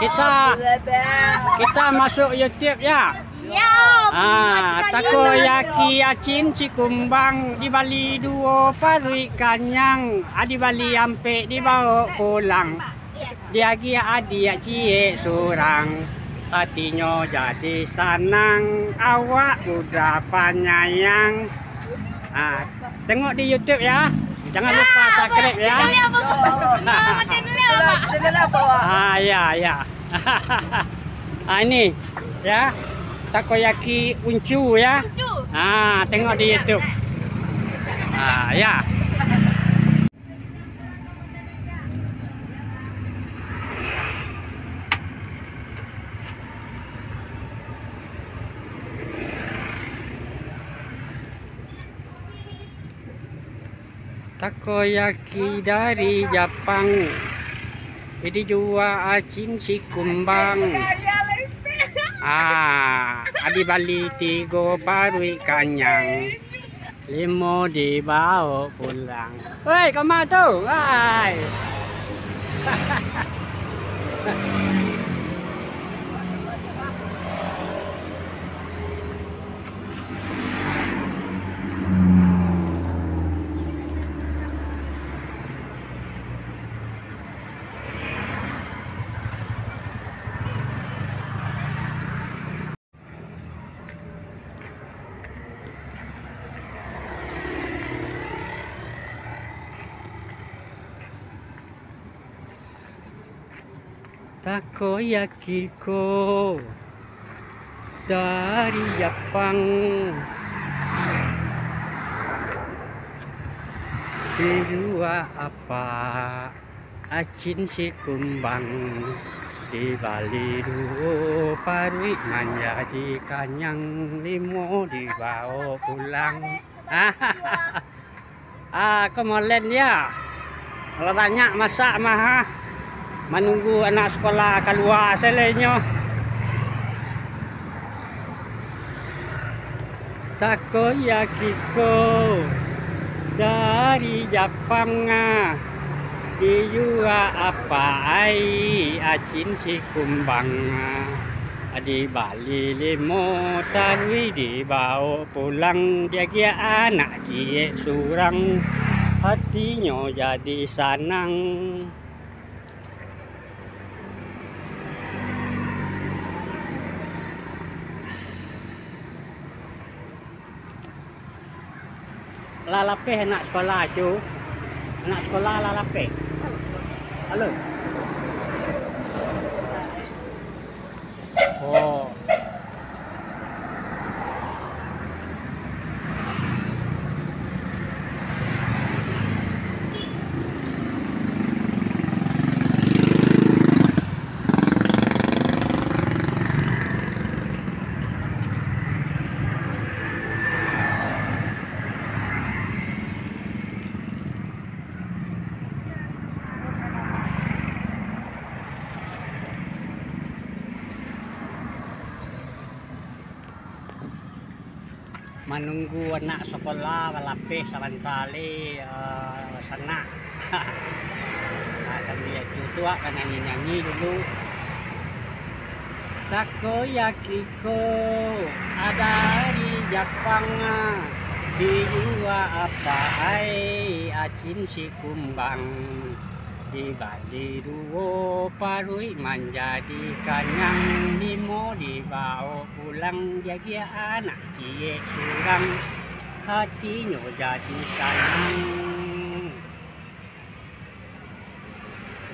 Kita masuk YouTube ya. Ya. Takoyaki acin cikumbang di Bali duo parui kanyang di Bali ampe dibawa pulang. Dia gia adia cie surang hatinya jadi sanang awak udah penyayang. Tengok di YouTube ya. Jangan lupa subscribe ya. Ya. Ini ya. Takoyaki uncu ya. Tengok di YouTube. Ya. Takoyaki dari Jepang. Ini jual acin si kumbang. Di Bali 3 parui kanyang, 5 dibawa pulang. Woi, kemana tuh? Hai. Takoyaki ko dari Jepang, dijual apa? Acin si kumbang di Bali duo parui menjadi kanyang, 5 dibawa pulang. Kemolen ya. Kalau banyak masak mah. Menunggu anak sekolah keluar selainnya. Takoyaki ko dari Jepang, dijual apa? Acin si kumbang di Bali 5 tarui dibawa pulang. Dia kia anak cie surang hatinya jadi sanang. Lalapeh anak sekolah tu. Anak sekolah lalapeh. Halo. Oh. Menunggu anak sekolah lapis sarantali sana. Sambil itu akan nyanyi dulu. Takoyaki ko ada di Jepang, dijual apa? Acin si kumbang di Bali 2 parui menjadi kanyang, 5 dibawa pulang. Dia anak cie surang hatinya jadi sanang.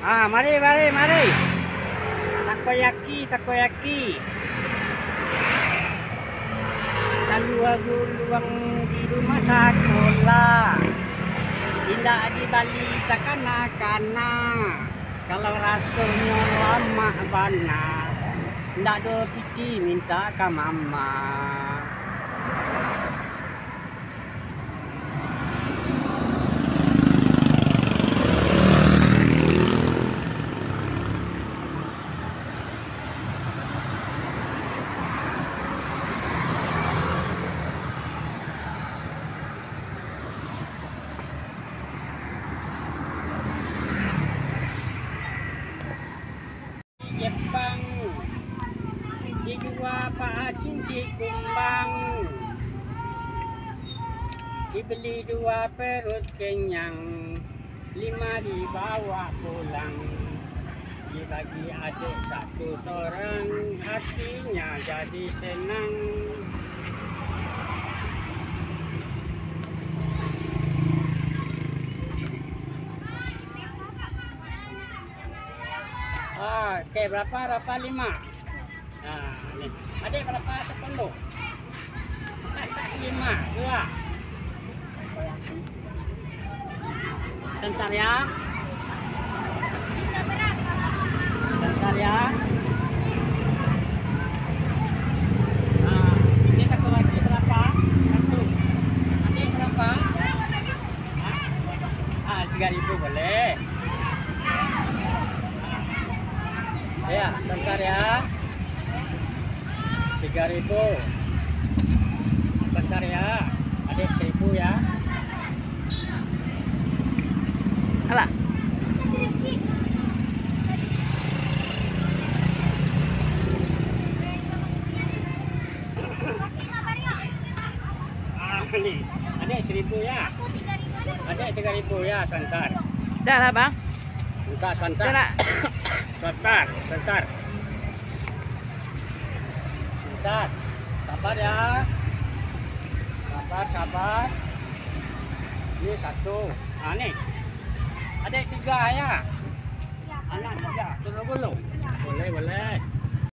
Mari. Takoyaki. Luang di rumah sekolah. Tidak di Bali kanak-kanak. Kalau rasanya lama banget, tidak ada pipi minta ke mama. kumbang. Dijual Pak cincin kumbang. Dibeli 2 perut kenyang, 5 dibawa pulang. Dibagi adik 1 seorang, hatinya jadi senang. Oke, berapa 5? Nah, ini. Adik berapa 10? 5, 2. Bentar ya. Bentar ya. Nah, ini satu lagi berapa? 1. Adik berapa? 3.000 boleh. Ya, bentar ya. 3.000. Bentar ya. Adik 1.000 ya. Alah. Nih, adik 1.000 ya. Adik 3.000 ya, sebentar. Dah lah bang. Sebentar, sebentar. Dah lah. Sebentar, sebentar. Sebentar. Sabar ya. Sabar, sabar. Ini 1. Nah, nih. Adik 3 ya. Anak 3. Dulu. Boleh, boleh.